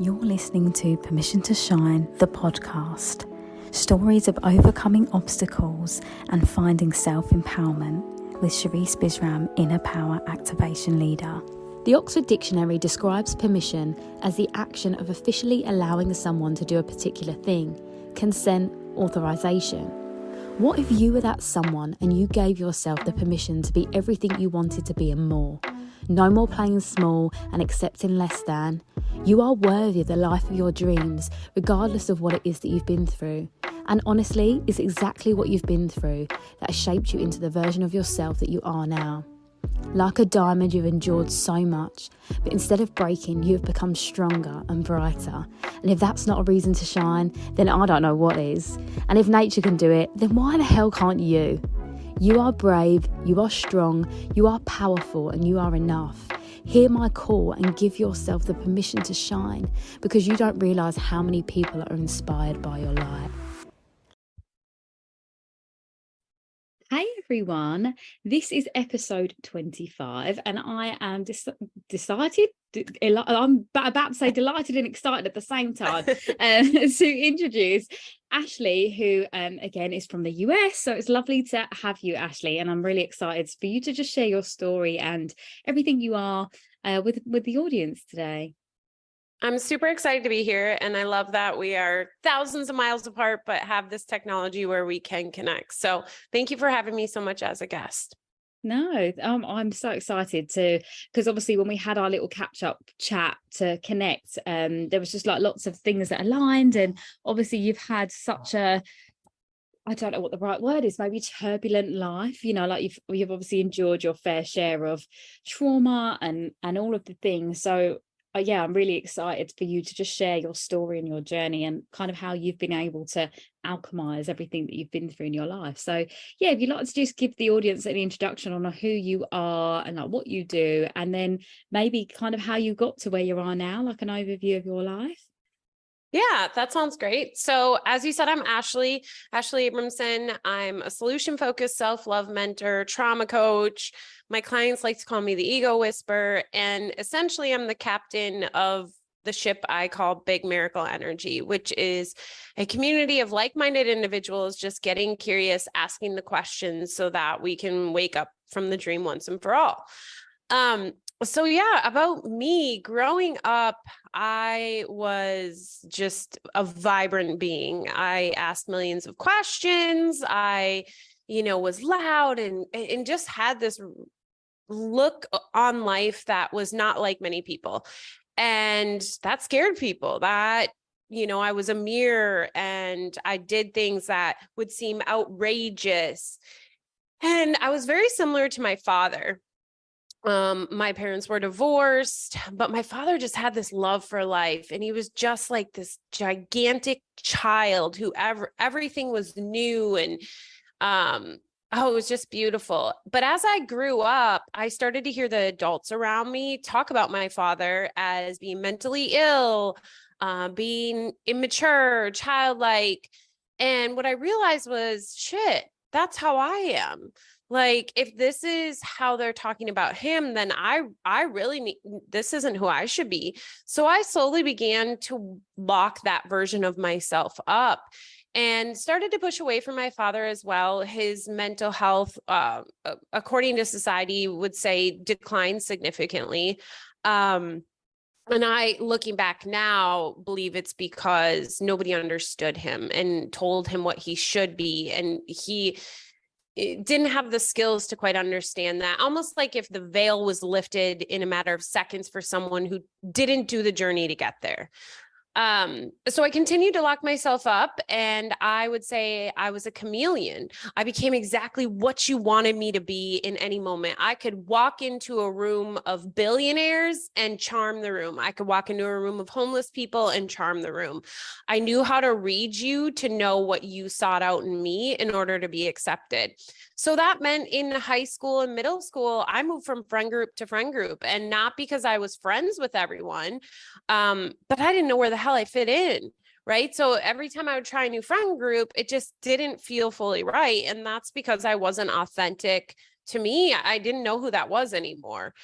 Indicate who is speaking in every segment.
Speaker 1: You're listening to Permission to Shine, the podcast. Stories of overcoming obstacles and finding self-empowerment with Sherisse Bisram, Inner Power Activation Leader. The Oxford Dictionary describes permission as the action of officially allowing someone to do a particular thing, consent, authorization. What if you were that someone and you gave yourself the permission to be everything you wanted to be and more? No more playing small and accepting less than. You are worthy of the life of your dreams, regardless of what it is that you've been through. And honestly, it's exactly what you've been through that has shaped you into the version of yourself that you are now. Like a diamond, you've endured so much, but instead of breaking, you have become stronger and brighter. And if that's not a reason to shine, then I don't know what is. And if nature can do it, then why the hell can't you? You are brave, you are strong, you are powerful, and you are enough. Hear my call and give yourself the permission to shine, because you don't realise how many people are inspired by your light. Hey everyone, this is episode 25 and I am delighted and excited at the same time to introduce Ashely, who again is from the US. So it's lovely to have you, Ashely, and I'm really excited for you to just share your story and everything you are with the audience today.
Speaker 2: I'm super excited to be here, and I love that we are thousands of miles apart, but have this technology where we can connect. So thank you for having me so much as a guest.
Speaker 1: No, I'm so excited because obviously when we had our little catch-up chat to connect, there was just like lots of things that aligned, and obviously you've had such a, I don't know what the right word is, maybe turbulent life, you know, like you've obviously endured your fair share of trauma and all of the things. So yeah, I'm really excited for you to just share your story and your journey and kind of how you've been able to alchemize everything that you've been through in your life. So yeah, if you'd like to just give the audience an introduction on who you are and like what you do, and then maybe kind of how you got to where you are now, like an overview of your life.
Speaker 2: Yeah, that sounds great. So as you said, I'm Ashely Abraham. I'm a solution-focused self-love mentor, trauma coach. My clients like to call me the ego whisperer. And essentially, I'm the captain of the ship I call Big Miracle Energy, which is a community of like-minded individuals just getting curious, asking the questions so that we can wake up from the dream once and for all. So yeah, about me growing up, I was just a vibrant being. I asked millions of questions. I, was loud and just had this look on life that was not like many people. And that scared people. That, I was a mirror and I did things that would seem outrageous. And I was very similar to my father. My parents were divorced, but my father just had this love for life. And he was just like this gigantic child who everything was new. And, it was just beautiful. But as I grew up, I started to hear the adults around me talk about my father as being mentally ill, being immature, childlike. And what I realized was, shit, that's how I am. Like, if this is how they're talking about him, then I really need, this isn't who I should be. So I slowly began to lock that version of myself up and started to push away from my father as well. His mental health, according to society, would say declined significantly. And I, looking back now, believe it's because nobody understood him and told him what he should be. And he didn't have the skills to quite understand that. Almost like if the veil was lifted in a matter of seconds for someone who didn't do the journey to get there. So I continued to lock myself up, and I would say I was a chameleon. I became exactly what you wanted me to be in any moment. I could walk into a room of billionaires and charm the room. I could walk into a room of homeless people and charm the room. I knew how to read you to know what you sought out in me in order to be accepted. So that meant in high school and middle school, I moved from friend group to friend group, and not because I was friends with everyone, but I didn't know where the hell I fit in. Right. So every time I would try a new friend group, it just didn't feel fully right. And that's because I wasn't authentic to me. I didn't know who that was anymore.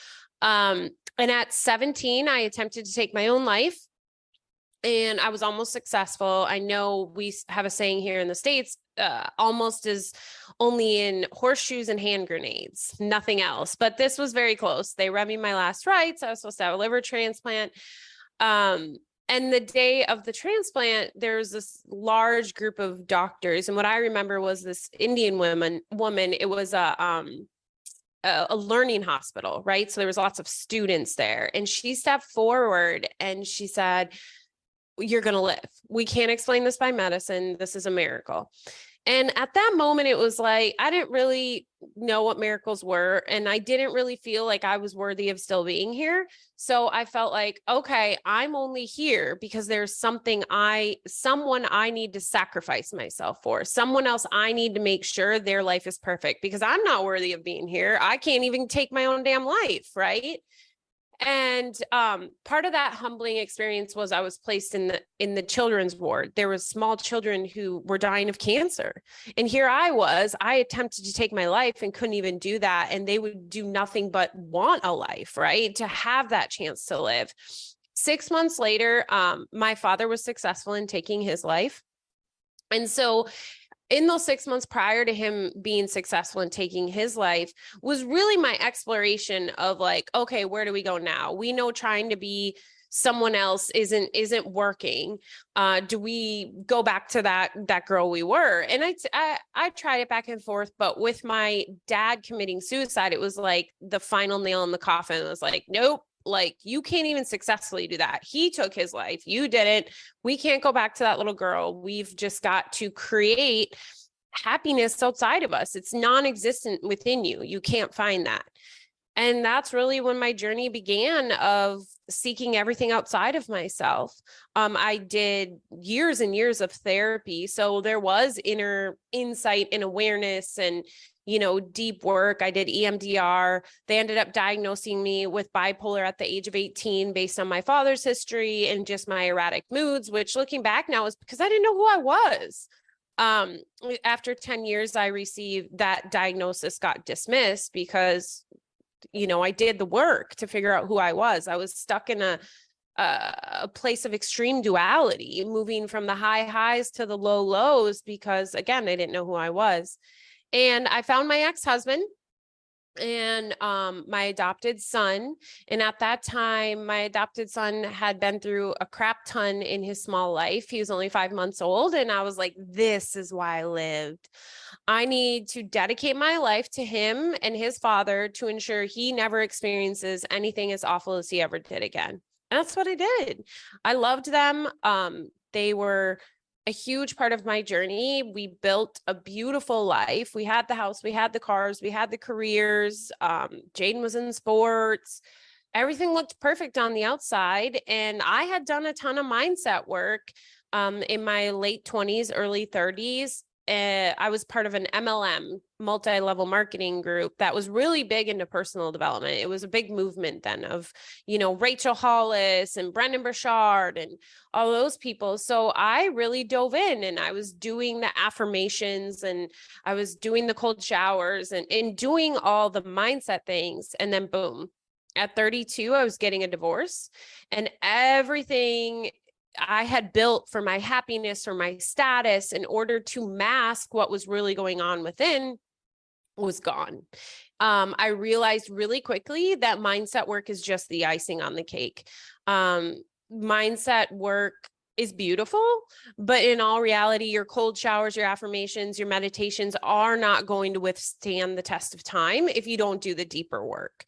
Speaker 2: And at 17, I attempted to take my own life. and I was almost successful. I know we have a saying here in the States, almost is only in horseshoes and hand grenades, nothing else. But this was very close. They read me my last rites. I was supposed to have a liver transplant. And the day of the transplant, there was this large group of doctors. And what I remember was this Indian woman. It was a learning hospital, right? So there was lots of students there. And she stepped forward and she said, "You're going to live. We can't explain this by medicine. This is a miracle." And at that moment, it was like, I didn't really know what miracles were. And I didn't really feel like I was worthy of still being here. So I felt like, okay, I'm only here because there's someone I need to sacrifice myself for, someone else I need to make sure their life is perfect, because I'm not worthy of being here. I can't even take my own damn life. Right. And part of that humbling experience was I was placed in the children's ward. There was small children who were dying of cancer. And here I attempted to take my life and couldn't even do that. And they would do nothing but want a life, right? To have that chance to live. 6 months later, my father was successful in taking his life. And so in those 6 months prior to him being successful in taking his life was really my exploration of like, okay, where do we go now? We know trying to be someone else isn't working. Do we go back to that girl we were? And I tried it back and forth, but with my dad committing suicide, it was like the final nail in the coffin. It was like, nope. Like, you can't even successfully do that. He took his life. You didn't. We can't go back to that little girl. We've just got to create happiness outside of us. It's non-existent within you. You can't find that. And that's really when my journey began of seeking everything outside of myself. I did years and years of therapy. So there was inner insight and awareness and deep work. I did EMDR. They ended up diagnosing me with bipolar at the age of 18 based on my father's history and just my erratic moods, which looking back now is because I didn't know who I was. After 10 years, I received that diagnosis got dismissed because, I did the work to figure out who I was. I was stuck in a place of extreme duality, moving from the high highs to the low lows because, again, I didn't know who I was. And I found my ex-husband and my adopted son. And at that time, my adopted son had been through a crap ton in his small life. He was only 5 months old. And I was like, this is why I lived. I need to dedicate my life to him and his father to ensure he never experiences anything as awful as he ever did again. And that's what I did. I loved them. They were a huge part of my journey. We built a beautiful life. We had the house, we had the cars, we had the careers. Jaden was in sports. Everything looked perfect on the outside. And I had done a ton of mindset work in my late 20s, early 30s. I was part of an MLM, multi-level marketing group that was really big into personal development. It was a big movement then of, Rachel Hollis and Brendan Burchard and all those people. So I really dove in and I was doing the affirmations and I was doing the cold showers and doing all the mindset things. And then boom, at 32, I was getting a divorce and everything I had built for my happiness or my status in order to mask what was really going on within was gone. I realized really quickly that mindset work is just the icing on the cake. Mindset work is beautiful, but in all reality, your cold showers, your affirmations, your meditations are not going to withstand the test of time if you don't do the deeper work.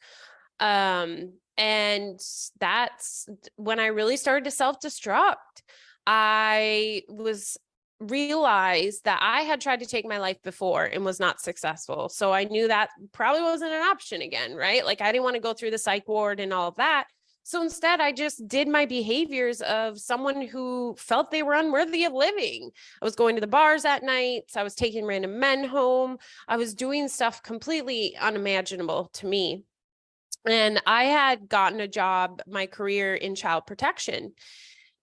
Speaker 2: And that's when I really started to self-destruct. I realized that I had tried to take my life before and was not successful. So I knew that probably wasn't an option again, right? Like I didn't want to go through the psych ward and all of that. So instead, I just did my behaviors of someone who felt they were unworthy of living. I was going to the bars at night. I was taking random men home. I was doing stuff completely unimaginable to me. And I had gotten a job, my career in child protection.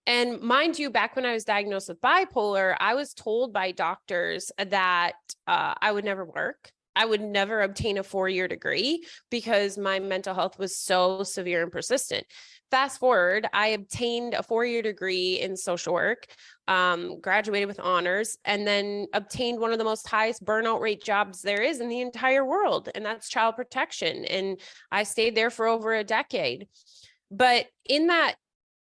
Speaker 2: And mind you, back when I was diagnosed with bipolar, I was told by doctors that I would never work. I would never obtain a 4-year degree because my mental health was so severe and persistent. Fast forward, I obtained a 4-year degree in social work, graduated with honors, and then obtained one of the most highest burnout rate jobs there is in the entire world, and that's child protection. And I stayed there for over a decade. But in that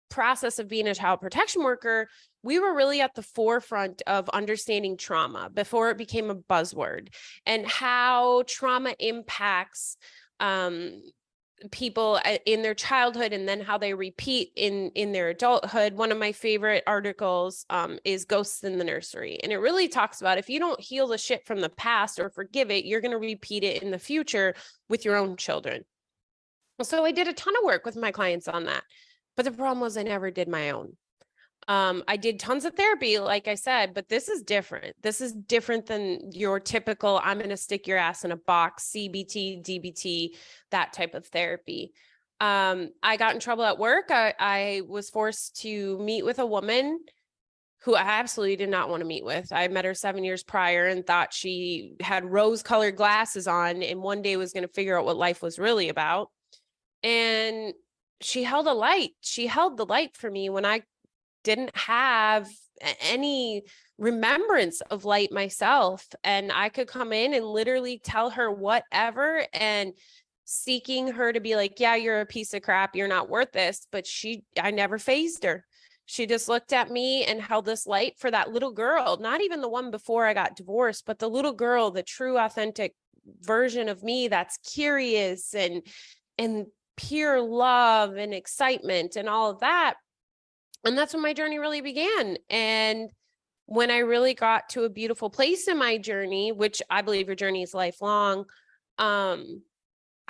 Speaker 2: process of being a child protection worker, we were really at the forefront of understanding trauma before it became a buzzword, and how trauma impacts people in their childhood, and then how they repeat in their adulthood. One of my favorite articles is Ghosts in the Nursery. And it really talks about, if you don't heal the shit from the past or forgive it, you're going to repeat it in the future with your own children. So I did a ton of work with my clients on that. But the problem was I never did my own. I did tons of therapy, like I said, but this is different. This is different than your typical, I'm going to stick your ass in a box, CBT, DBT, that type of therapy. I got in trouble at work. I was forced to meet with a woman who I absolutely did not want to meet with. I met her 7 years prior and thought she had rose-colored glasses on and one day was going to figure out what life was really about. And she held a light. She held the light for me when I didn't have any remembrance of light myself. And I could come in and literally tell her whatever, and seeking her to be like, yeah, you're a piece of crap, you're not worth this. But I never fazed her. She just looked at me and held this light for that little girl, not even the one before I got divorced, but the little girl, the true, authentic version of me that's curious and pure love and excitement and all of that. And that's when my journey really began. And when I really got to a beautiful place in my journey, which I believe your journey is lifelong, I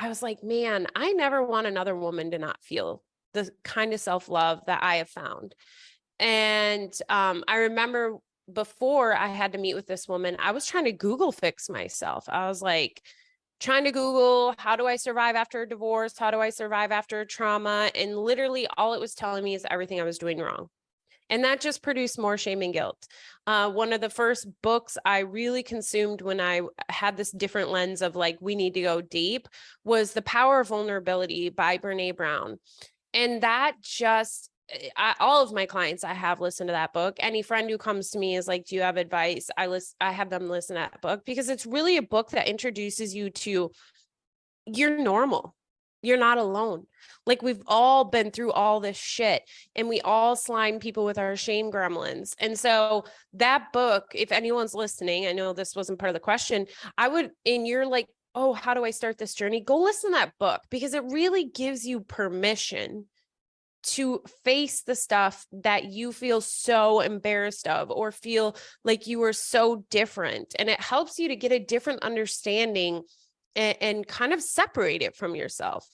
Speaker 2: was like, man, I never want another woman to not feel the kind of self-love that I have found. And I remember before I had to meet with this woman, I was trying to Google fix myself. I was like, trying to Google, how do I survive after a divorce? How do I survive after a trauma? And literally all it was telling me is everything I was doing wrong. And that just produced more shame and guilt. One of the first books I really consumed when I had this different lens of like, we need to go deep, was The Power of Vulnerability by Brene Brown. And that just, all of my clients, I have listened to that book. Any friend who comes to me is like, do you have advice? I have them listen to that book, because it's really a book that introduces you to, you're normal. You're not alone. Like, we've all been through all this shit, and we all slime people with our shame gremlins. And so that book, if anyone's listening, I know this wasn't part of the question, and you're like, oh, how do I start this journey? Go listen to that book, because it really gives you permission to face the stuff that you feel so embarrassed of, or feel like you are so different. And it helps you to get a different understanding and kind of separate it from yourself.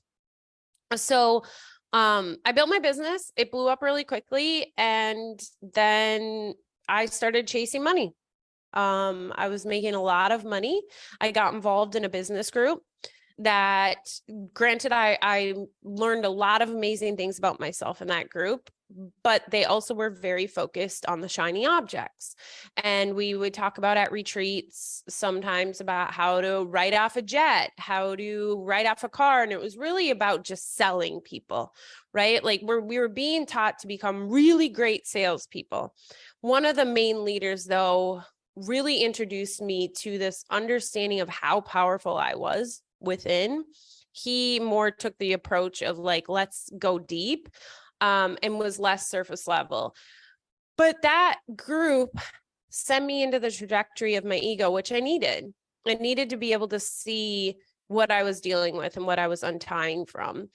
Speaker 2: So I built my business. It blew up really quickly. And then I started chasing money. I was making a lot of money. I got involved in a business group that, granted, I learned a lot of amazing things about myself in that group, but they also were very focused on the shiny objects. And we would talk about at retreats sometimes about how to write off a jet, how to write off a car. And it was really about just selling people, right? Like we were being taught to become really great salespeople. One of the main leaders, though, really introduced me to this understanding of how powerful I was within. He more took the approach of like, let's go deep, and was less surface level. But that group sent me into the trajectory of my ego, which I needed. I needed to be able to see what I was dealing with and what I was untying from.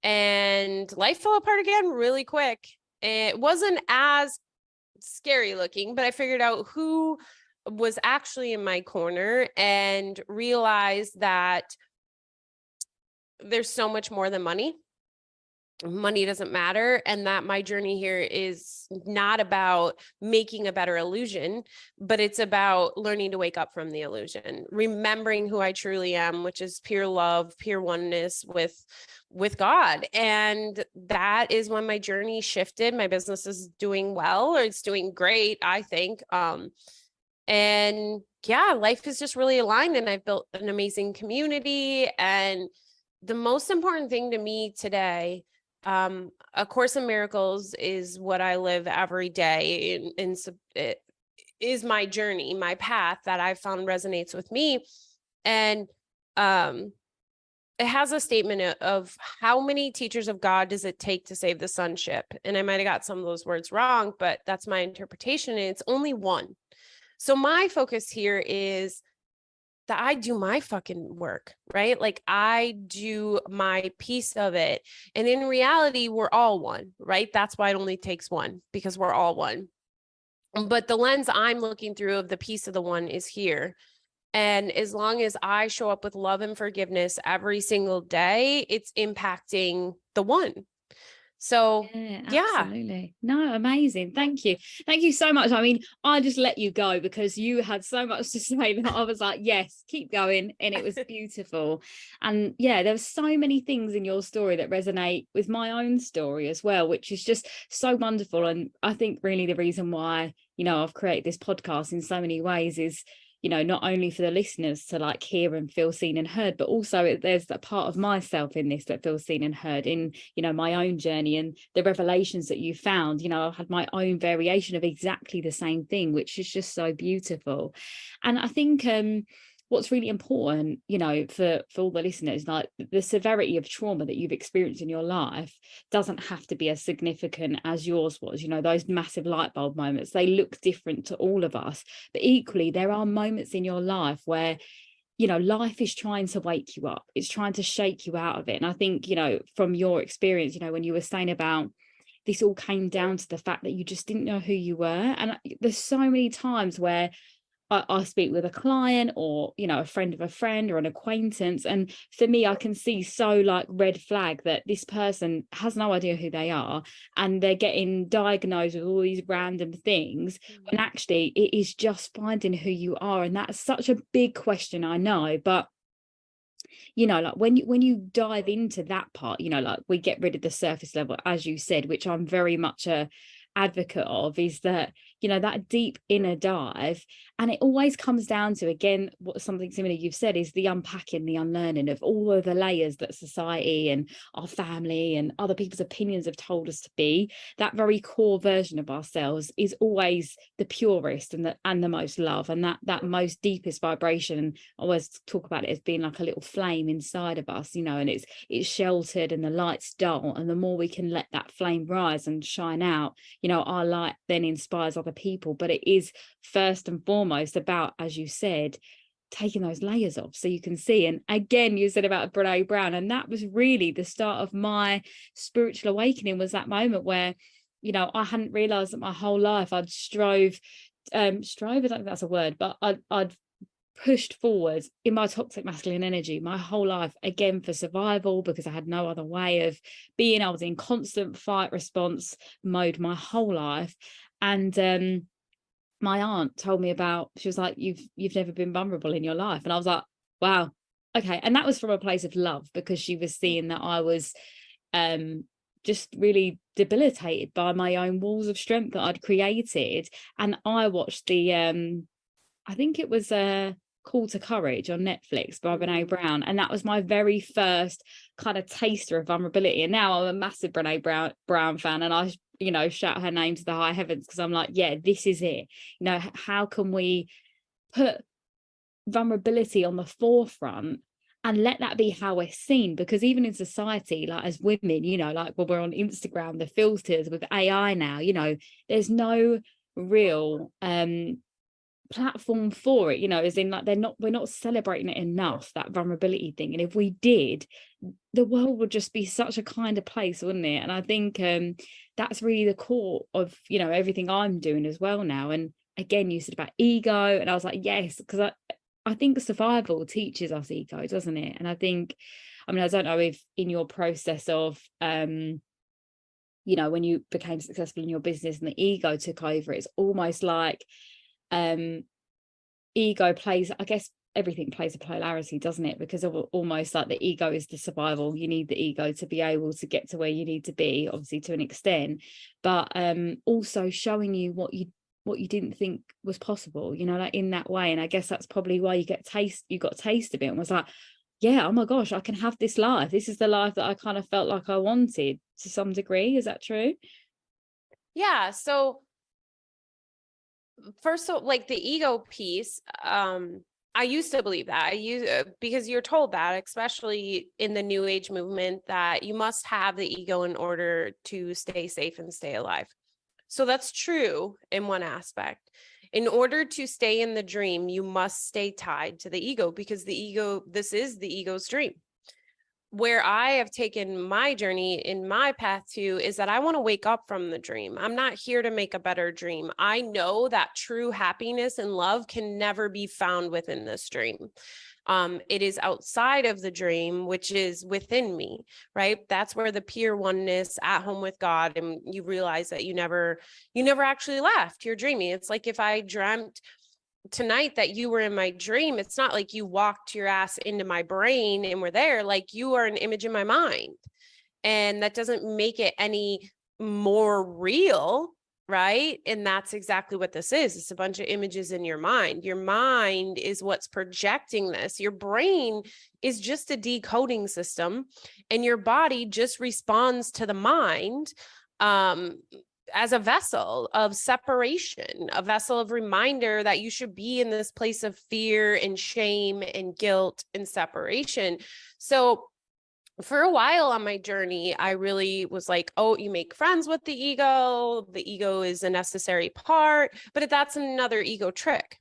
Speaker 2: And life fell apart again really quick. It wasn't as scary looking, but I figured out who was actually in my corner and realized that there's so much more than money. Money doesn't matter. And that my journey here is not about making a better illusion, but it's about learning to wake up from the illusion, remembering who I truly am, which is pure love, pure oneness with God. And that is when my journey shifted. My business is doing well, or it's doing great, I think. And yeah, life is just really aligned, and I've built an amazing community. And the most important thing to me today, A Course in Miracles is what I live every day. And so it is my journey, my path that I found resonates with me. And it has a statement of how many teachers of God does it take to save the sonship? And I might have got some of those words wrong, but that's my interpretation. And it's only one. So my focus here is that I do my fucking work, right? Like I do my piece of it. And in reality, we're all one, right? That's why it only takes one, because we're all one. But the lens I'm looking through of the piece of the one is here. And as long as I show up with love and forgiveness every single day, it's impacting the one. So, yeah.
Speaker 3: Absolutely. No, amazing. Thank you. Thank you so much. I mean, I just let you go because you had so much to say that I was like, yes, keep going. And it was beautiful. And yeah, there were so many things in your story that resonate with my own story as well, which is just so wonderful. And I think really the reason why, I've created this podcast in so many ways is, not only for the listeners to like hear and feel seen and heard, but also there's a part of myself in this that feels seen and heard in, my own journey and the revelations that you found. I've had my own variation of exactly the same thing, which is just so beautiful. And I think what's really important, for all the listeners, like the severity of trauma that you've experienced in your life doesn't have to be as significant as yours was. Those massive light bulb moments, they look different to all of us, but equally there are moments in your life where life is trying to wake you up, it's trying to shake you out of it. And I think from your experience, when you were saying about this all came down to the fact that you just didn't know who you were. And there's so many times where I speak with a client or, a friend of a friend or an acquaintance. And for me, I can see so like red flag that this person has no idea who they are and they're getting diagnosed with all these random things. And actually it is just finding who you are. And that's such a big question, I know, but like when you dive into that part, like we get rid of the surface level, as you said, which I'm very much a advocate of, is that that deep inner dive. And it always comes down to, again, what something similar you've said, is the unpacking, the unlearning of all of the layers that society and our family and other people's opinions have told us to be. That very core version of ourselves is always the purest and the most love, and that most deepest vibration. And I always talk about it as being like a little flame inside of us, and it's sheltered and the light's dull, and the more we can let that flame rise and shine out, our light then inspires other people. But it is first and foremost about, as you said, taking those layers off so you can see. And again, you said about Brene Brown, and that was really the start of my spiritual awakening, was that moment where I hadn't realized that my whole life I'd strove, I don't think that's a word, but I'd pushed forward in my toxic masculine energy my whole life, again for survival, because I had no other way of being. I was in constant fight response mode my whole life. And my aunt told me about, she was like, you've never been vulnerable in your life. And I was like, wow, okay. And that was from a place of love, because she was seeing that I was just really debilitated by my own walls of strength that I'd created. And I watched the I think it was Call to Courage on Netflix by Brene Brown, and that was my very first kind of taster of vulnerability. And now I'm a massive Brene Brown fan, and I shout her name to the high heavens, because I'm like, yeah, this is it. How can we put vulnerability on the forefront and let that be how we're seen? Because even in society, like as women, like when we're on Instagram, the filters with AI now, there's no real platform for it, as in like we're not celebrating it enough, that vulnerability thing. And if we did, the world would just be such a kinder place, wouldn't it? And I think that's really the core of everything I'm doing as well now. And again, you said about ego, and I was like, yes, because I think survival teaches us ego, doesn't it? And I think, I don't know if in your process of when you became successful in your business and the ego took over, it's almost like ego plays, I guess everything plays a polarity, doesn't it? Because of almost like the ego is the survival. You need the ego to be able to get to where you need to be, obviously to an extent, but also showing you what you what you didn't think was possible, you know, like in that way. And I guess that's probably why you got taste of it and was like, yeah, oh my gosh, I can have this life. This is the life that I kind of felt like I wanted to some degree. Is that true?
Speaker 2: Yeah. So first of all, like the ego piece, I used to believe that. Because you're told that, especially in the new age movement, that you must have the ego in order to stay safe and stay alive. So that's true in one aspect. In order to stay in the dream, you must stay tied to the ego, because this is the ego's dream. Where I have taken my journey in my path to is that I want to wake up from the dream. I'm not here to make a better dream. I know that true happiness and love can never be found within this dream. It is outside of the dream, which is within me, right? That's where the pure oneness at home with God, and you realize that you never actually left. You're dreaming. It's like if I dreamt tonight that you were in my dream, it's not like you walked your ass into my brain and were there. Like, you are an image in my mind, and that doesn't make it any more real, right? And that's exactly what this is. It's a bunch of images in your mind. Your mind is what's projecting this. Your brain is just a decoding system, and your body just responds to the mind as a vessel of separation, a vessel of reminder that you should be in this place of fear and shame and guilt and separation. So for a while on my journey, I really was like, oh, you make friends with the ego. The ego is a necessary part, but that's another ego trick.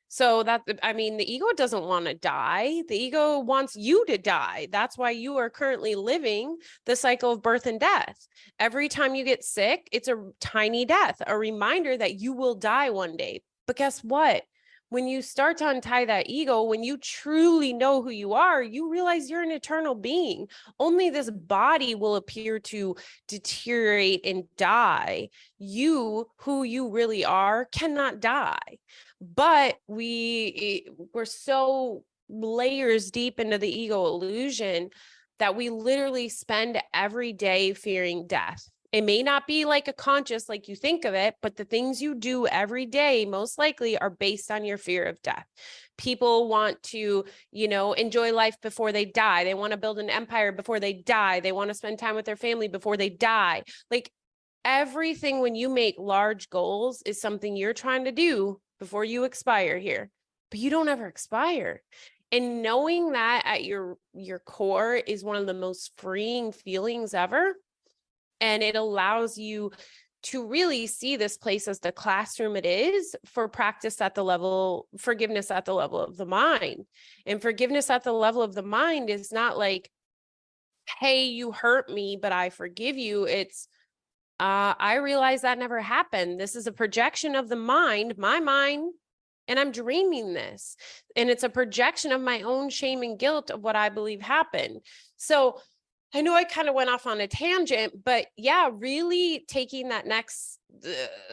Speaker 2: So the ego doesn't want to die. The ego wants you to die. That's why you are currently living the cycle of birth and death. Every time you get sick, it's a tiny death, a reminder that you will die one day. But guess what? When you start to untie that ego, when you truly know who you are, you realize you're an eternal being. Only this body will appear to deteriorate and die. You, who you really are, cannot die. But we're so layers deep into the ego illusion that we literally spend every day fearing death. It may not be like a conscious, like you think of it, but the things you do every day most likely are based on your fear of death. People want to, enjoy life before they die. They want to build an empire before they die. They want to spend time with their family before they die. Like, everything, when you make large goals, is something you're trying to do before you expire here, but you don't ever expire. And knowing that at your core is one of the most freeing feelings ever. And it allows you to really see this place as the classroom it is for forgiveness at the level of the mind. And forgiveness at the level of the mind is not like, hey, you hurt me, but I forgive you. It's, I realize that never happened. This is a projection of the mind, my mind, and I'm dreaming this. And it's a projection of my own shame and guilt of what I believe happened. So I know I kind of went off on a tangent, but yeah, really taking that next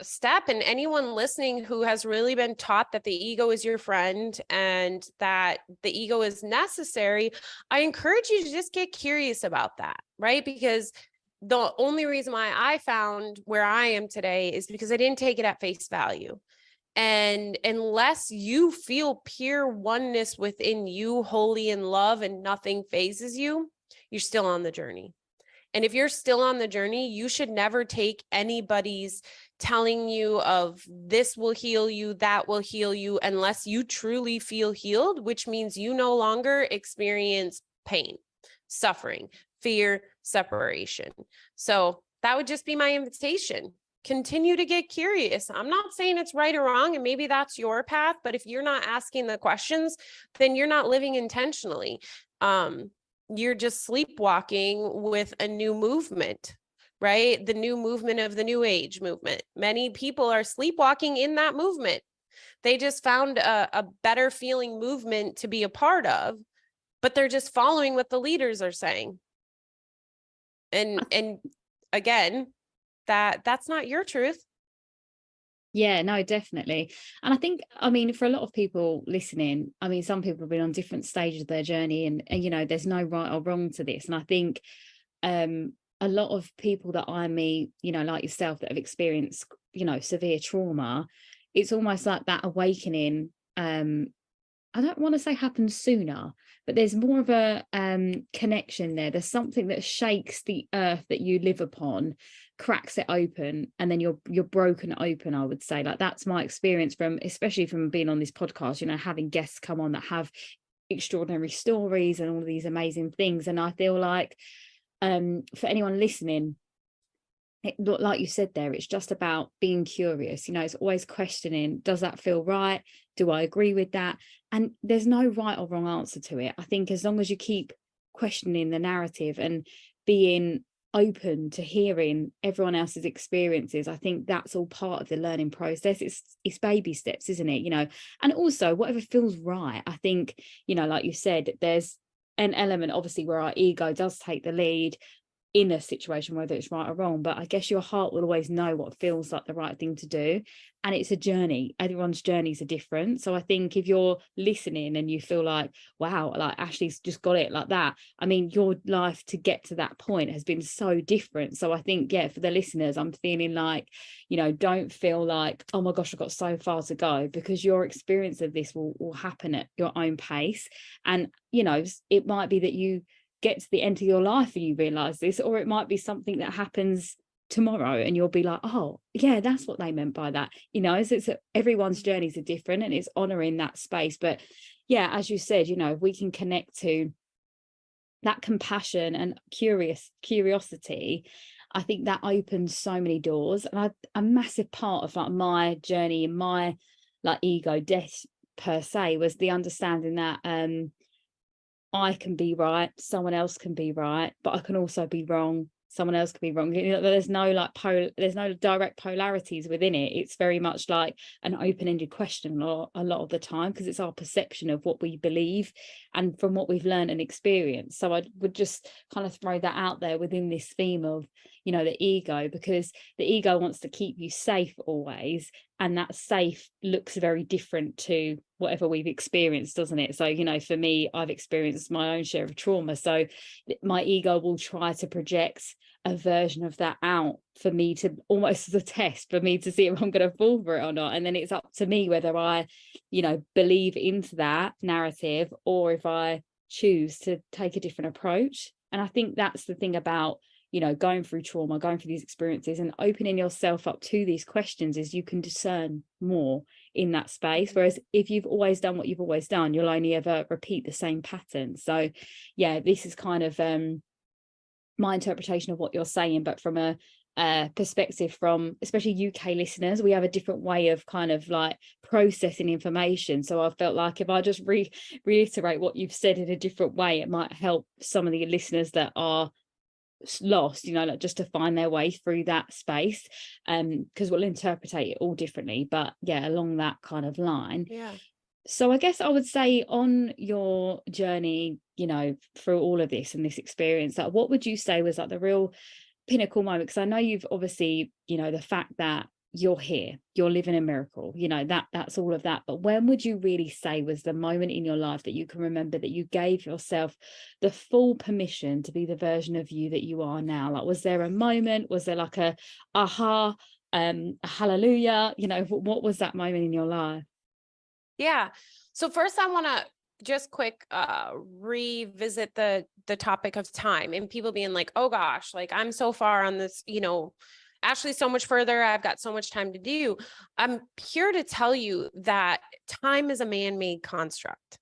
Speaker 2: step. And anyone listening who has really been taught that the ego is your friend and that the ego is necessary, I encourage you to just get curious about that, right? Because the only reason why I found where I am today is because I didn't take it at face value. And unless you feel pure oneness within you, holy in love, and nothing phases you, you're still on the journey. And if you're still on the journey, you should never take anybody's telling you of this will heal you, that will heal you, unless you truly feel healed, which means you no longer experience pain, suffering, fear, separation. So that would just be my invitation. Continue to get curious. I'm not saying it's right or wrong, and maybe that's your path, but if you're not asking the questions, then you're not living intentionally. You're just sleepwalking with a new movement, right? The new movement of the new age movement. Many people are sleepwalking in that movement. They just found a better feeling movement to be a part of, but they're just following what the leaders are saying. And again, that's not your truth.
Speaker 3: Yeah, no, definitely. And I think, for a lot of people listening, some people have been on different stages of their journey and there's no right or wrong to this. And I think a lot of people that I meet, you know, like yourself, that have experienced, you know, severe trauma, it's almost like that awakening, I don't want to say happens sooner, but there's more of a connection there. There's something that shakes the earth that you live upon, cracks it open, and then you're broken open, I would say. Like, that's my experience from, especially from being on this podcast, you know, having guests come on that have extraordinary stories and all of these amazing things. And I feel like for anyone listening, like you said there, it's just about being curious. You know, it's always questioning, does that feel right? Do I agree with that? And there's no right or wrong answer to it. I think as long as you keep questioning the narrative and being open to hearing everyone else's experiences, I think that's all part of the learning process. It's baby steps, isn't it? You know, and also whatever feels right. I think, you know, like you said, there's an element obviously where our ego does take the lead in a situation, whether it's right or wrong, but I guess your heart will always know what feels like the right thing to do. And it's a journey. Everyone's journeys are different. So I think if you're listening and you feel like, wow, like Ashely's just got it like that, I mean, your life to get to that point has been so different. So I think, yeah, for the listeners, I'm feeling like, you know, don't feel like, oh my gosh, I've got so far to go, because your experience of this will happen at your own pace. And, you know, it might be that you get to the end of your life and you realize this, or it might be something that happens tomorrow and you'll be like, oh yeah, that's what they meant by that. You know, so it's everyone's journeys are different, and it's honoring that space. But yeah, as you said, you know, if we can connect to that compassion and curiosity, I think that opens so many doors. And a massive part of like my journey and my like ego death per se was the understanding that I can be right, someone else can be right, but I can also be wrong, someone else can be wrong. You know, there's no like there's no direct polarities within it. It's very much like an open-ended question a lot of the time, because it's our perception of what we believe and from what we've learned and experienced. So I would just kind of throw that out there within this theme of, you know, the ego, because the ego wants to keep you safe always, and that safe looks very different to whatever we've experienced, doesn't it? So, you know, for me, I've experienced my own share of trauma, so my ego will try to project a version of that out for me to, almost as a test for me to see if I'm going to fall for it or not. And then it's up to me whether I, you know, believe into that narrative or if I choose to take a different approach. And I think that's the thing about, you know, going through trauma, going through these experiences and opening yourself up to these questions, is you can discern more in that space. Whereas if you've always done what you've always done, you'll only ever repeat the same pattern. So yeah, this is kind of my interpretation of what you're saying, but from a perspective from especially UK listeners, we have a different way of kind of like processing information. So I felt like if I just reiterate what you've said in a different way, it might help some of the listeners that are lost, you know, like just to find their way through that space, because we'll interpret it all differently, but yeah, along that kind of line.
Speaker 2: Yeah.
Speaker 3: So I guess I would say on your journey, you know, through all of this and this experience, like what would you say was like the real pinnacle moment? Because I know you've obviously, you know, the fact that you're here, you're living a miracle, you know, that's all of that. But when would you really say was the moment in your life that you can remember that you gave yourself the full permission to be the version of you that you are now? Like, was there a moment? Was there like a aha, a hallelujah? You know, what was that moment in your life?
Speaker 2: Yeah. So first I want to just quick revisit the topic of time and people being like, oh gosh, like I'm so far on this, you know, Ashely's so much further. I've got so much time to do. I'm here to tell you that time is a man-made construct.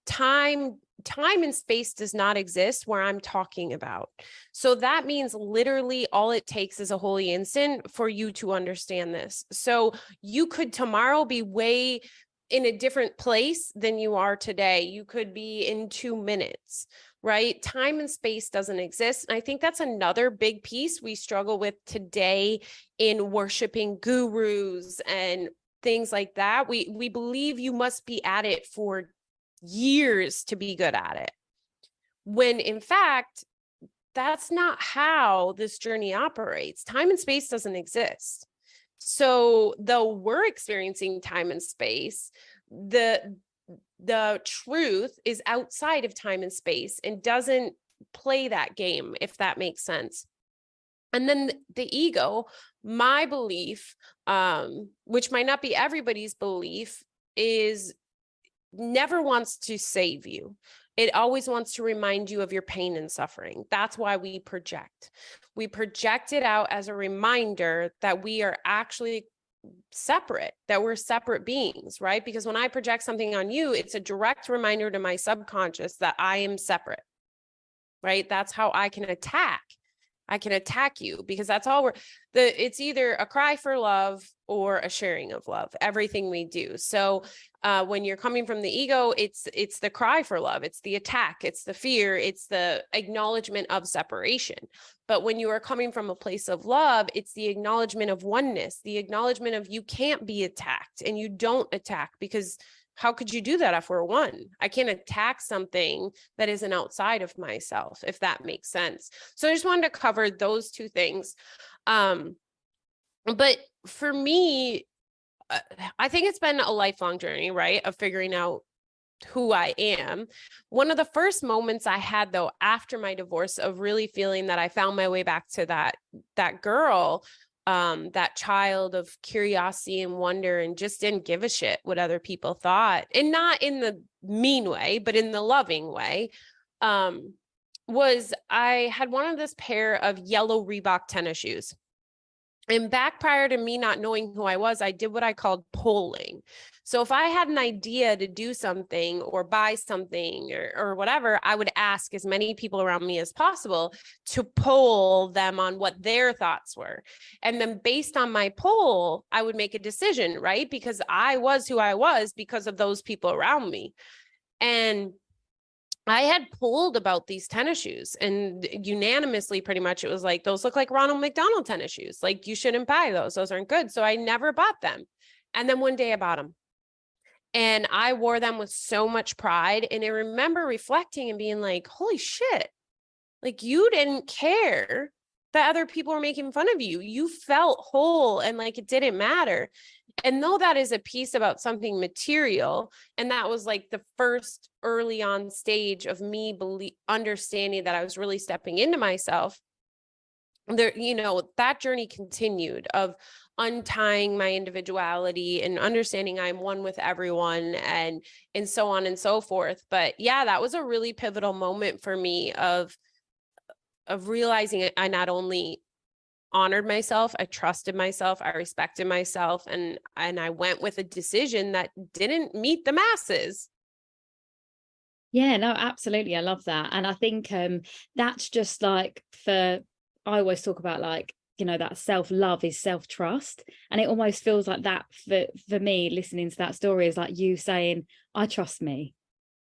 Speaker 2: Time and space does not exist where I'm talking about. So that means literally all it takes is a holy instant for you to understand this. So you could tomorrow be way in a different place than you are today. You could be in 2 minutes, right? Time and space doesn't exist. And I think that's another big piece we struggle with today in worshiping gurus and things like that. We believe you must be at it for years to be good at it, when in fact, that's not how this journey operates. Time and space doesn't exist. So though we're experiencing time and space, the truth is outside of time and space and doesn't play that game, if that makes sense. And then the ego, my belief, which might not be everybody's belief, is never wants to save you. It always wants to remind you of your pain and suffering. That's why we project. We project it out as a reminder that we are actually separate, that we're separate beings, right? Because when I project something on you, it's a direct reminder to my subconscious that I am separate, right? That's how I can attack. I can attack you, because that's all it's either a cry for love or a sharing of love, everything we do. So when you're coming from the ego, it's the cry for love, it's the attack, it's the fear, it's the acknowledgement of separation. But when you are coming from a place of love, it's the acknowledgement of oneness, the acknowledgement of you can't be attacked and you don't attack, because how could you do that if we're one? I can't attack something that isn't outside of myself, if that makes sense. So I just wanted to cover those two things. But for me, I think it's been a lifelong journey, right, of figuring out who I am. One of the first moments I had, though, after my divorce, of really feeling that I found my way back to that girl, that child of curiosity and wonder, and just didn't give a shit what other people thought, and not in the mean way, but in the loving way, was I had one of this pair of yellow Reebok tennis shoes. And back prior to me not knowing who I was, I did what I called polling. So if I had an idea to do something or buy something or whatever, I would ask as many people around me as possible to poll them on what their thoughts were. And then based on my poll, I would make a decision, right? Because I was who I was because of those people around me. And I had polled about these tennis shoes, and unanimously, pretty much, it was like, those look like Ronald McDonald tennis shoes. Like, you shouldn't buy those. Those aren't good. So I never bought them. And then one day I bought them, and I wore them with so much pride. And I remember reflecting and being like, holy shit, like, you didn't care that other people were making fun of you. You felt whole and like it didn't matter. And though that is a piece about something material, and that was like the first early on stage of me understanding that I was really stepping into myself, there, that journey continued of untying my individuality and understanding I'm one with everyone, and so on and so forth. But yeah, that was a really pivotal moment for me of realizing I not only honored myself, I trusted myself, I respected myself, and I went with a decision that didn't meet the masses.
Speaker 3: Yeah, no, absolutely. I love that. And I think that's just like, I always talk about, like, that self-love is self-trust. And it almost feels like that for me, listening to that story, is like you saying, I trust me.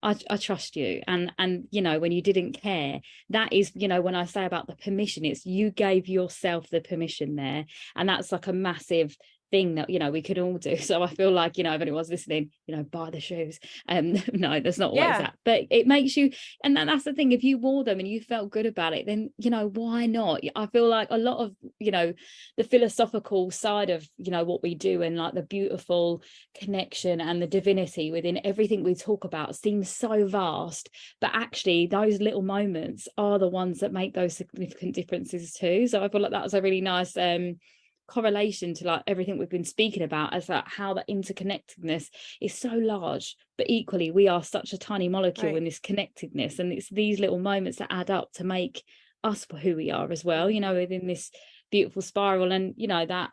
Speaker 3: I trust you. And when you didn't care, that is, when I say about the permission, it's you gave yourself the permission there. And that's like a massive thing that we could all do. So I feel like if anyone's listening, buy the shoes. No, that's not what it's at, but it makes you, and that's the thing, if you wore them and you felt good about it, then why not? I feel like a lot of the philosophical side of what we do, and like the beautiful connection and the divinity within everything we talk about, seems so vast, but actually those little moments are the ones that make those significant differences too. So I feel like that was a really nice correlation to like everything we've been speaking about, as that how the interconnectedness is so large, but equally we are such a tiny molecule in this connectedness, and it's these little moments that add up to make us who we are as well, within this beautiful spiral. And that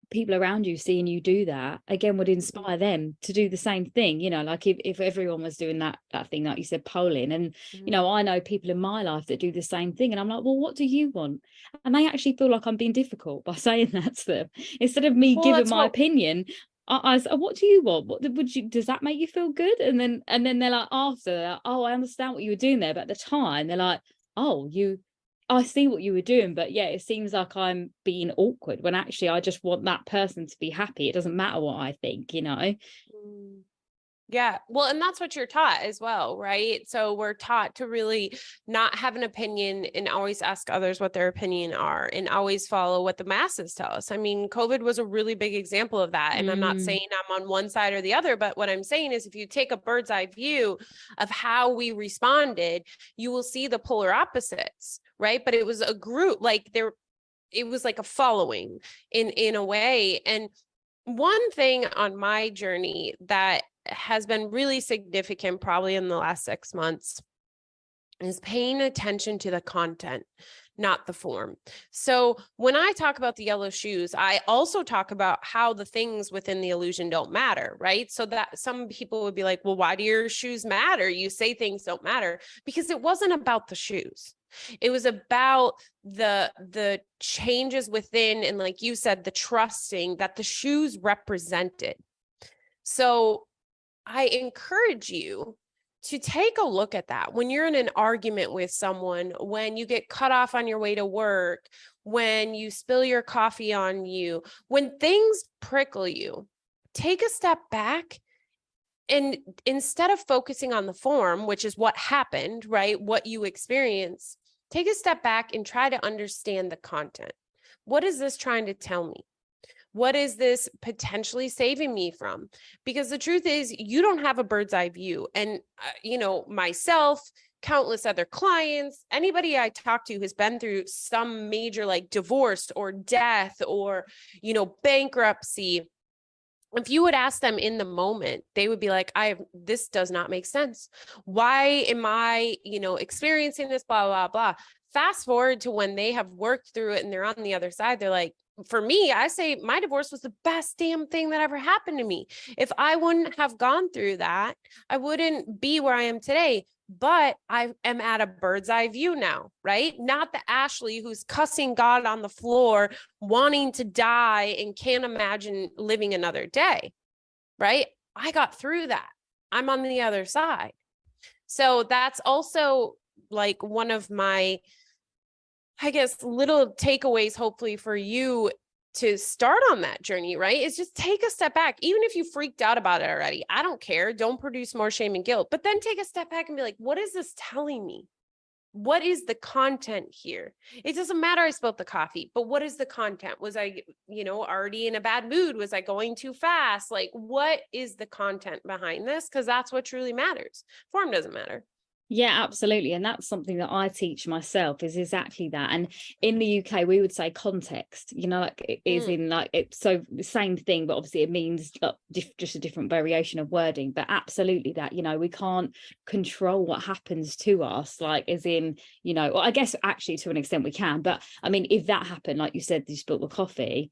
Speaker 3: people around you seeing you do that again would inspire them to do the same thing, like if everyone was doing that thing, like you said, polling. And I know people in my life that do the same thing, and I'm like, well, what do you want? And they actually feel like I'm being difficult by saying that to them, instead of me giving my opinion. I said, what do you want? What does that make you feel good? And then they're like, after that, oh, I understand what you were doing there, but at the time they're like, oh, I see what you were doing, but yeah, it seems like I'm being awkward, when actually I just want that person to be happy. It doesn't matter what I think,
Speaker 2: Yeah. Well, and that's what you're taught as well, right? So we're taught to really not have an opinion and always ask others what their opinion are and always follow what the masses tell us. I mean, COVID was a really big example of that. And I'm not saying I'm on one side or the other, but what I'm saying is if you take a bird's eye view of how we responded, you will see the polar opposites, right? But it was a group, like it was like a following in a way. And one thing on my journey that has been really significant probably in the last 6 months is paying attention to the content, not the form. So when I talk about the yellow shoes, I also talk about how the things within the illusion don't matter, right? So that some people would be like, well, why do your shoes matter? You say things don't matter, because it wasn't about the shoes. It was about the changes within, and like you said, the trusting that the shoes represented. So I encourage you to take a look at that when you're in an argument with someone, when you get cut off on your way to work, when you spill your coffee on you, when things prickle you, take a step back. And instead of focusing on the form, which is what happened, right? What you experience, take a step back and try to understand the content. What is this trying to tell me? What is this potentially saving me from? Because the truth is, you don't have a bird's eye view. And, myself, countless other clients, anybody I talk to has been through some major like divorce or death or, bankruptcy. If you would ask them in the moment, they would be like, this does not make sense. Why am I, experiencing this, blah, blah, blah. Fast forward to when they have worked through it and they're on the other side, they're like, for me, I say my divorce was the best damn thing that ever happened to me. If I wouldn't have gone through that, I wouldn't be where I am today. But I am at a bird's eye view now, right? Not the Ashely who's cussing God on the floor, wanting to die and can't imagine living another day, right? I got through that. I'm on the other side. So that's also like one of my, I guess, little takeaways, hopefully for you to start on that journey, right? Is just take a step back. Even if you freaked out about it already, I don't care. Don't produce more shame and guilt, but then take a step back and be like, what is this telling me? What is the content here? It doesn't matter I spilled the coffee, but what is the content? Was I, already in a bad mood? Was I going too fast? Like, what is the content behind this? Because that's what truly matters. Form doesn't matter.
Speaker 3: Yeah, absolutely. And that's something that I teach myself, is exactly that. And in the UK, we would say context, like it is in like it's so the same thing, but obviously it means just a different variation of wording. But absolutely that, we can't control what happens to us, like as in, well, I guess actually to an extent we can. But I mean, if that happened, like you said, you spilled the coffee,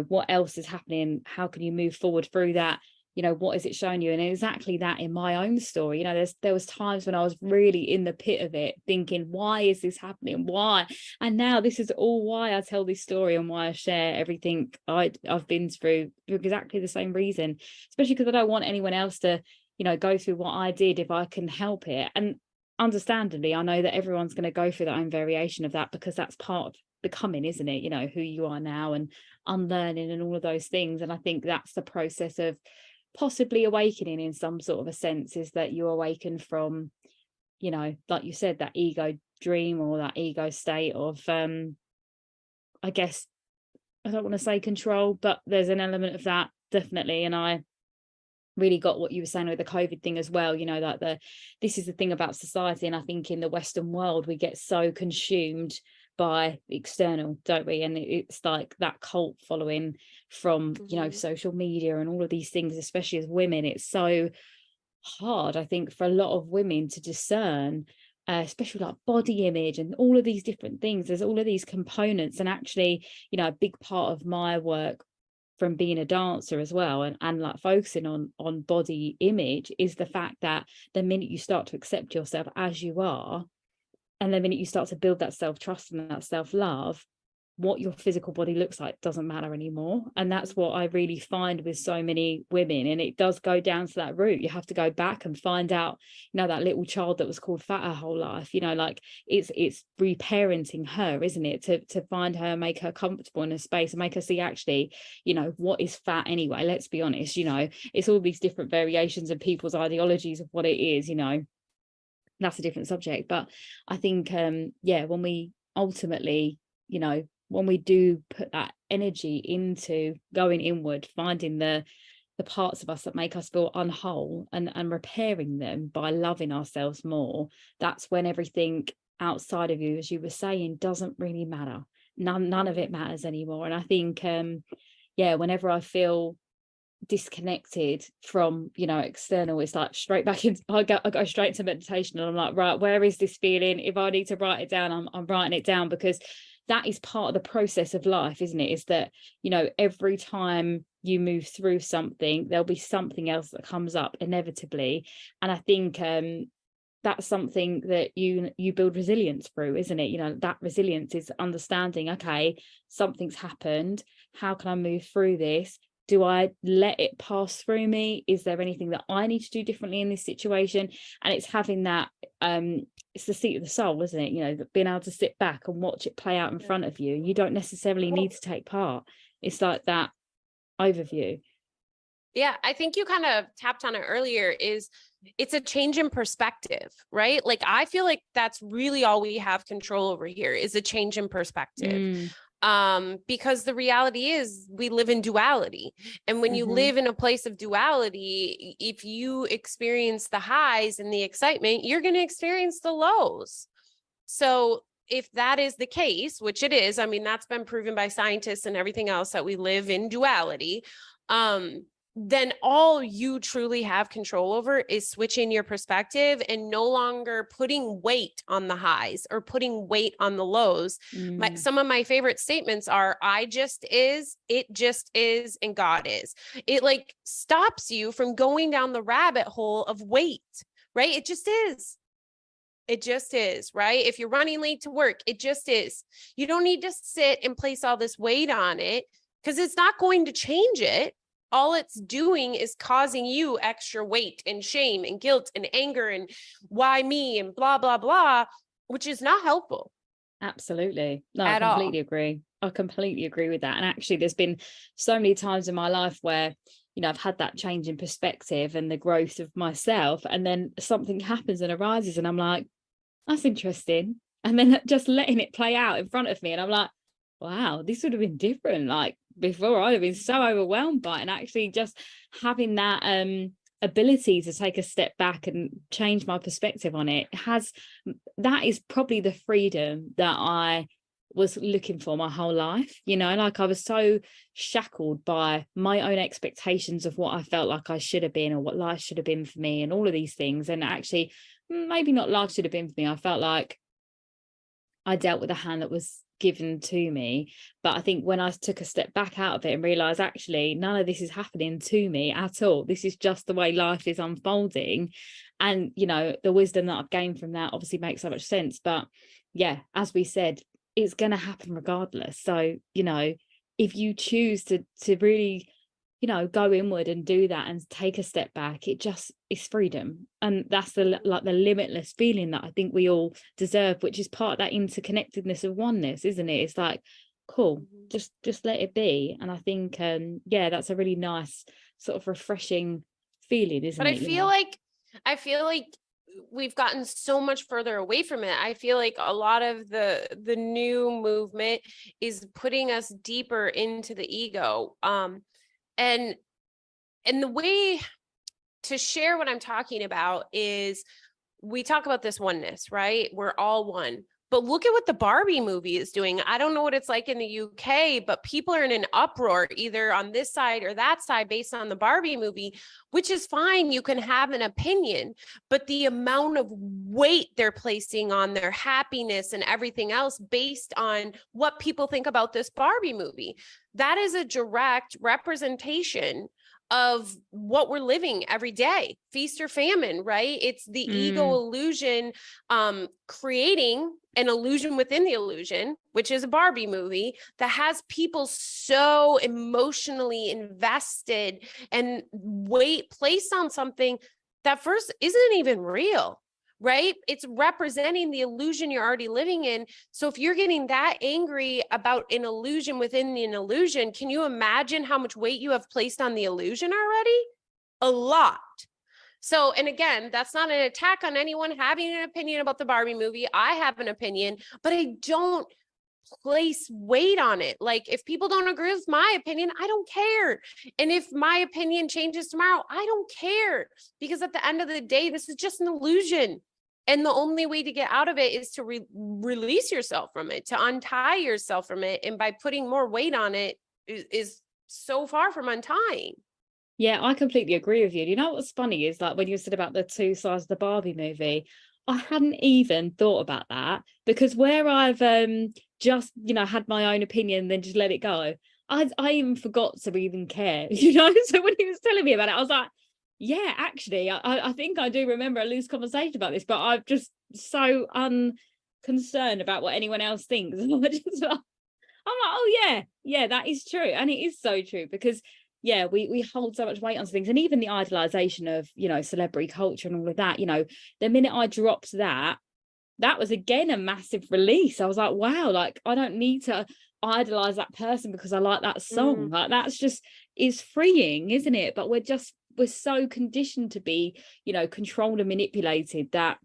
Speaker 3: what else is happening? How can you move forward through that? What is it showing you? And exactly that in my own story, there was times when I was really in the pit of it thinking, why is this happening? Why? And now this is all why I tell this story and why I share everything I've been through for exactly the same reason, especially because I don't want anyone else to, go through what I did if I can help it. And understandably, I know that everyone's going to go through their own variation of that, because that's part of becoming, isn't it? Who you are now and unlearning and all of those things. And I think that's the process of possibly awakening in some sort of a sense, is that you awaken from, like you said, that ego dream or that ego state of, I guess, I don't want to say control, but there's an element of that definitely. And I really got what you were saying with the COVID thing as well, like this is the thing about society. And I think in the Western world, we get so consumed by external, don't we? And it's like that cult following from social media and all of these things, especially as women. It's so hard, I think, for a lot of women to discern, especially like body image and all of these different things. There's all of these components. And actually, a big part of my work from being a dancer as well, and like focusing on body image, is the fact that the minute you start to accept yourself as you are, and the minute you start to build that self-trust and that self-love, what your physical body looks like doesn't matter anymore. And that's what I really find with so many women. And it does go down to that root. You have to go back and find out, that little child that was called fat her whole life, like it's reparenting her, isn't it? To find her, make her comfortable in a space and make her see actually, what is fat anyway? Let's be honest, it's all these different variations of people's ideologies of what it is, that's a different subject. But I think, when we ultimately, when we do put that energy into going inward, finding the parts of us that make us feel unwhole and repairing them by loving ourselves more, that's when everything outside of you, as you were saying, doesn't really matter. None of it matters anymore. And I think, whenever I feel disconnected from external, it's like straight back in. I go straight to meditation, and I'm like, right, where is this feeling? If I need to write it down, I'm writing it down, because that is part of the process of life, isn't it? Is that every time you move through something, there'll be something else that comes up inevitably. And I think that's something that you build resilience through, isn't it? That resilience is understanding, okay, something's happened, how can I move through this? Do I let it pass through me? Is there anything that I need to do differently in this situation? And it's having that, it's the seat of the soul, isn't it? Being able to sit back and watch it play out in front of you. You don't necessarily need to take part. It's like that overview.
Speaker 2: Yeah, I think you kind of tapped on it earlier, it's a change in perspective, right? Like, I feel like that's really all we have control over here is a change in perspective. Because the reality is we live in duality. And when you live in a place of duality, if you experience the highs and the excitement, you're going to experience the lows. So if that is the case, which it is, I mean, that's been proven by scientists and everything else, that we live in duality, then all you truly have control over is switching your perspective and no longer putting weight on the highs or putting weight on the lows. Some of my favorite statements are, I just is, it just is, and God is. It like stops you from going down the rabbit hole of weight, right? It just is. It just is, right? If you're running late to work, it just is. You don't need to sit and place all this weight on it, because it's not going to change it. All it's doing is causing you extra weight and shame and guilt and anger and why me and blah, blah, blah, which is not helpful.
Speaker 3: Absolutely. No, I completely agree. I completely agree with that. And actually, there's been so many times in my life where, I've had that change in perspective and the growth of myself. And then something happens and arises and I'm like, that's interesting. And then just letting it play out in front of me. And I'm like, wow, this would have been different. Like before, I'd have been so overwhelmed by it. And actually just having that ability to take a step back and change my perspective on it that is probably the freedom that I was looking for my whole life. Like I was so shackled by my own expectations of what I felt like I should have been or what life should have been for me and all of these things. And actually, maybe not life should have been for me. I felt like I dealt with a hand that was given to me. But I think when I took a step back out of it and realized actually none of this is happening to me at all, this is just the way life is unfolding, and the wisdom that I've gained from that obviously makes so much sense. But yeah, as we said, it's going to happen regardless. So if you choose to really go inward and do that and take a step back, it just is freedom. And that's the limitless feeling that I think we all deserve, which is part of that interconnectedness of oneness, isn't it? It's like, cool, just let it be. And I think that's a really nice sort of refreshing feeling, isn't it?
Speaker 2: I feel like we've gotten so much further away from it. I feel like a lot of the new movement is putting us deeper into the ego. And the way to share what I'm talking about is we talk about this oneness, right? We're all one. But look at what the Barbie movie is doing. I don't know what it's like in the UK, but people are in an uproar either on this side or that side based on the Barbie movie, which is fine. You can have an opinion, but the amount of weight they're placing on their happiness and everything else based on what people think about this Barbie movie, that is a direct representation of what we're living every day, feast or famine, right? It's the ego illusion, creating an illusion within the illusion, which is a Barbie movie that has people so emotionally invested and weight placed on something that first isn't even real. Right? It's representing the illusion you're already living in. So if you're getting that angry about an illusion within an illusion, can you imagine how much weight you have placed on the illusion already? A lot. So, and again, that's not an attack on anyone having an opinion about the Barbie movie. I have an opinion, but I don't place weight on it. Like, if people don't agree with my opinion, I don't care. And if my opinion changes tomorrow, I don't care, because at the end of the day, this is just an illusion. And the only way to get out of it is to release yourself from it, to untie yourself from it. And by putting more weight on it is so far from untying.
Speaker 3: Yeah, I completely agree with you. You know what's funny is, like, when you said about the two sides of the Barbie movie, I hadn't even thought about that, because where I've just, had my own opinion, then just let it go, I even forgot to even care, So when he was telling me about it, I was like, yeah, actually, I think I do remember a loose conversation about this, but I'm just so unconcerned about what anyone else thinks. I'm like, oh yeah, that is true. And it is so true, because yeah, we hold so much weight on things, and even the idolization of, celebrity culture and all of that, the minute I dropped that was again a massive release. I was like, wow, like, I don't need to idolize that person because I like that song. Like, that's just, is freeing, isn't it? But we're so conditioned to be, controlled and manipulated, that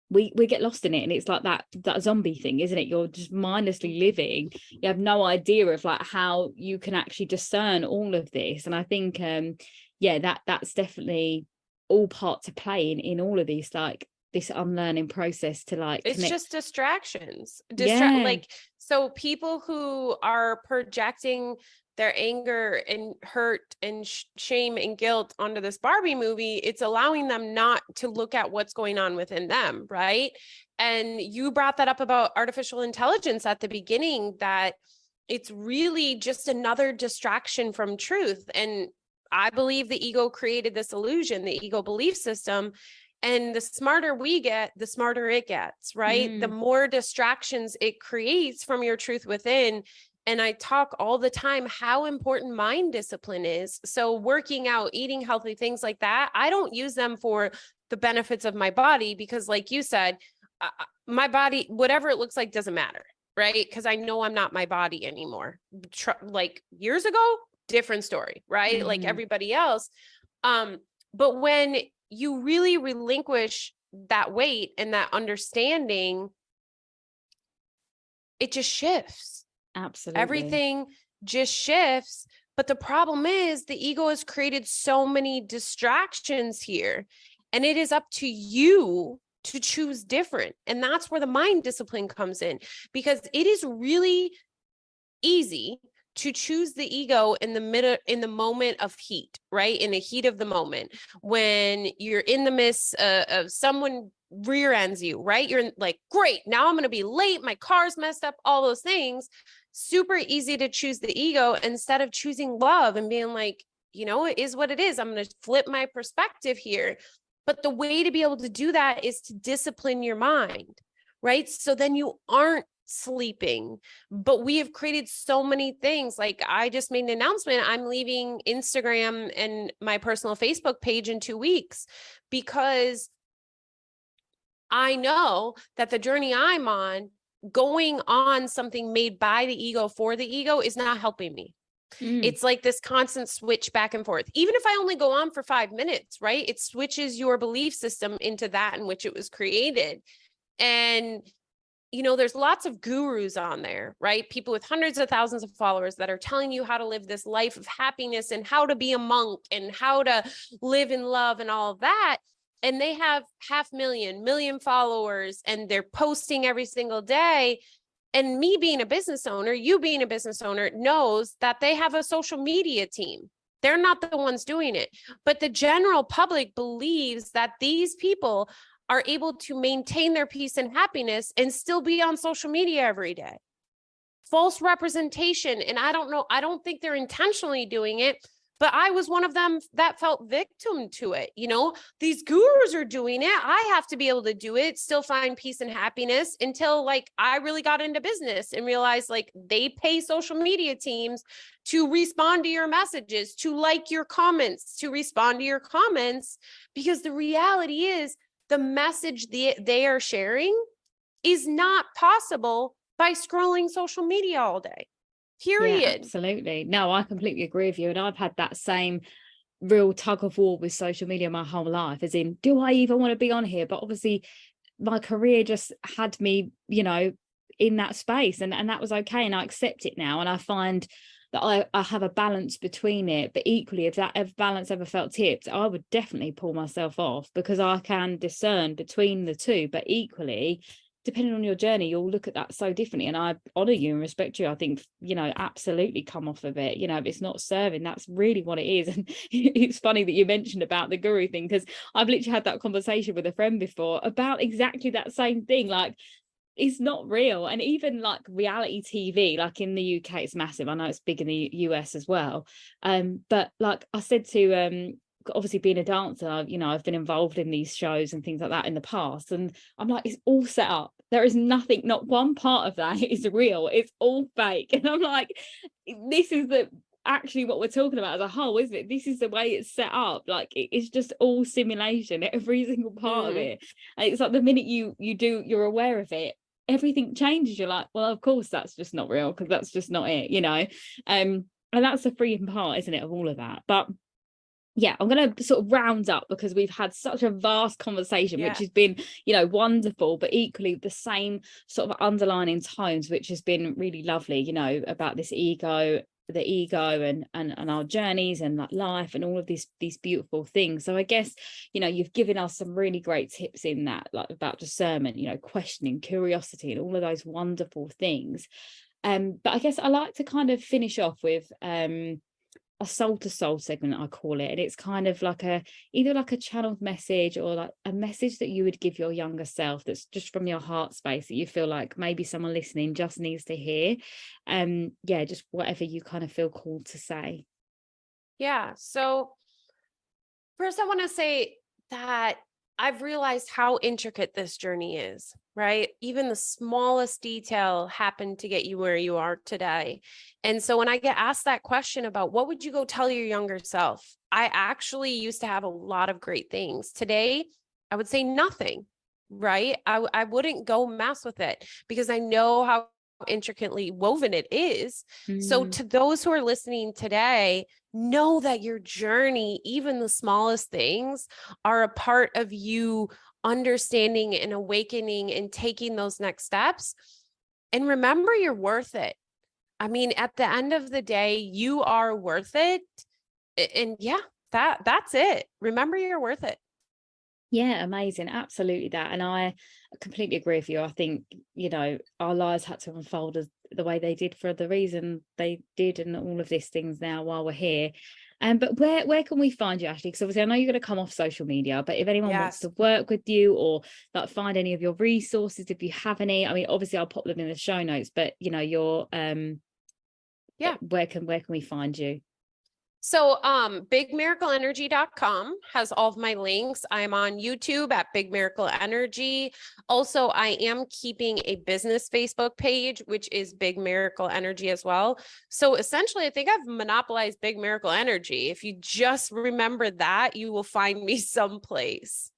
Speaker 3: we get lost in it. And it's like that zombie thing, isn't it? You're just mindlessly living. You have no idea of, like, how you can actually discern all of this. And I think that's definitely all part to play in all of these, like, this unlearning process to, like,
Speaker 2: it's
Speaker 3: connect.
Speaker 2: just distractions.
Speaker 3: Yeah.
Speaker 2: So people who are projecting their anger and hurt and shame and guilt onto this Barbie movie, it's allowing them not to look at what's going on within them, right? And you brought that up about artificial intelligence at the beginning, that it's really just another distraction from truth. And I believe the ego created this illusion, the ego belief system. And the smarter we get, the smarter it gets, right? The more distractions it creates from your truth within. And I talk all the time how important mind discipline is. So working out, eating healthy, things like that, I don't use them for the benefits of my body, because like you said, my body, whatever it looks like, doesn't matter, right? Because I know I'm not my body anymore. Like years ago, different story, right? Like everybody else. But when you really relinquish that weight and that understanding, it just shifts.
Speaker 3: Absolutely.
Speaker 2: Everything just shifts. But the problem is the ego has created so many distractions here, and it is up to you to choose different. And that's where the mind discipline comes in, because it is really easy to choose the ego in the moment of heat, right? In the heat of the moment, when you're in the midst of someone rear ends you, right? You're like, great, now I'm going to be late. My car's messed up, all those things. Super easy to choose the ego instead of choosing love and being like, it is what it is. I'm going to flip my perspective here. But the way to be able to do that is to discipline your mind, right? So then you aren't sleeping. But we have created so many things. Like, I just made an announcement. I'm leaving Instagram and my personal Facebook page in 2 weeks, because I know that the journey I'm on, going on something made by the ego for the ego, is not helping me. It's like this constant switch back and forth. Even if I only go on for 5 minutes, right? It switches your belief system into that in which it was created. And, there's lots of gurus on there, right? People with hundreds of thousands of followers that are telling you how to live this life of happiness and how to be a monk and how to live in love and all of that. And they have 500,000 followers, and they're posting every single day. And me being a business owner, you being a business owner, knows that they have a social media team. They're not the ones doing it. But the general public believes that these people are able to maintain their peace and happiness and still be on social media every day. False representation. And I don't know, I don't think they're intentionally doing it, but I was one of them that felt victim to it. You know, these gurus are doing it. I have to be able to do it, still find peace and happiness, until like I really got into business and realized like they pay social media teams to respond to your messages, to like your comments, to respond to your comments, because the reality is the message they are sharing is not possible by scrolling social media all day. Period.
Speaker 3: Yeah, absolutely. No, I completely agree with you. And I've had that same real tug of war with social media my whole life, as in, do I even want to be on here? But obviously my career just had me, you know, in that space, and that was okay. And I accept it now. And I find that I have a balance between it. But equally, if that balance ever felt tipped, I would definitely pull myself off, because I can discern between the two. But equally, depending on your journey, you'll look at that so differently. And I honor you and respect you. I think, you know, absolutely come off of it. You know, if it's not serving, that's really what it is. And it's funny that you mentioned about the guru thing, because I've literally had that conversation with a friend before about exactly that same thing. Like, it's not real. And even like reality TV, like in the UK, it's massive. I know it's big in the US as well. But like I said to obviously being a dancer, you know, I've been involved in these shows and things like that in the past, and I'm like, it's all set up. There is nothing, not one part of that is real. It's all fake. And I'm like, this is actually what we're talking about as a whole, isn't it? This is the way it's set up. Like, it's just all simulation, every single part of it. And it's like the minute you're aware of it, everything changes. You're like, well, of course that's just not real, because that's just not it, you know. And that's the freeing part, isn't it, of all of that. But yeah, I'm going to sort of round up, because we've had such a vast conversation, which has been, you know, wonderful, but equally the same sort of underlining tones, which has been really lovely, you know, about this the ego and our journeys and like life and all of these beautiful things. So I guess, you know, you've given us some really great tips in that, like about discernment, you know, questioning, curiosity, and all of those wonderful things. But I guess I like to kind of finish off with a soul to soul segment, I call it. And it's kind of like either like a channeled message, or like a message that you would give your younger self, that's just from your heart space, that you feel like maybe someone listening just needs to hear. Yeah, just whatever you kind of feel called to say.
Speaker 2: Yeah. So first, I want to say that I've realized how intricate this journey is, right? Even the smallest detail happened to get you where you are today. And so when I get asked that question about what would you go tell your younger self, I actually used to have a lot of great things. Today, I would say nothing, right? I wouldn't go mess with it, because I know how intricately woven it is. So to those who are listening today, know that your journey, even the smallest things, are a part of you understanding and awakening and taking those next steps. And remember, you're worth it. I mean, at the end of the day, you are worth it. And yeah, that's it. Remember, you're worth it.
Speaker 3: Yeah, amazing. Absolutely that. And I completely agree with you. I think, you know, our lives had to unfold the way they did for the reason they did, and all of these things now while we're here. But where can we find you, Ashely? Because obviously I know you're going to come off social media, but if anyone wants to work with you, or like find any of your resources, if you have any, I mean, obviously I'll pop them in the show notes, but you know, your where can we find you?
Speaker 2: So bigmiracleenergy.com has all of my links. I'm on YouTube at Big Miracle Energy. Also, I am keeping a business Facebook page, which is Big Miracle Energy as well. So essentially, I think I've monopolized Big Miracle Energy. If you just remember that, you will find me someplace.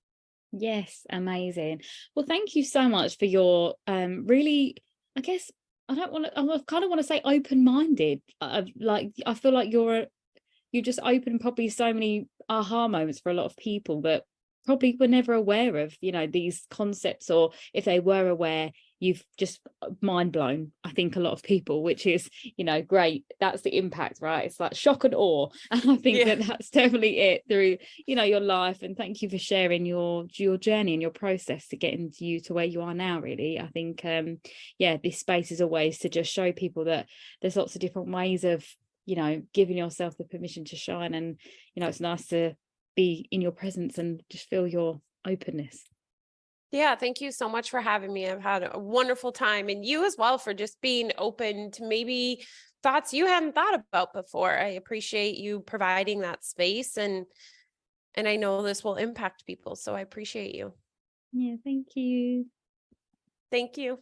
Speaker 3: Yes, amazing. Well, thank you so much for your really, I guess I kind of want to say open-minded. Like, I feel like you just opened probably so many aha moments for a lot of people that probably were never aware of, you know, these concepts, or if they were aware, you've just mind blown, I think, a lot of people, which is, you know, great. That's the impact, right? It's like shock and awe. And I think that's definitely it through, you know, your life. And thank you for sharing your journey and your process to getting you to where you are now, really. I think, yeah, this space is always to just show people that there's lots of different ways of, you know, giving yourself the permission to shine. And, you know, it's nice to be in your presence and just feel your openness.
Speaker 2: Yeah, thank you so much for having me. I've had a wonderful time, and you as well for just being open to maybe thoughts you hadn't thought about before. I appreciate you providing that space, and I know this will impact people. So I appreciate you.
Speaker 3: Yeah, thank you.
Speaker 2: Thank you.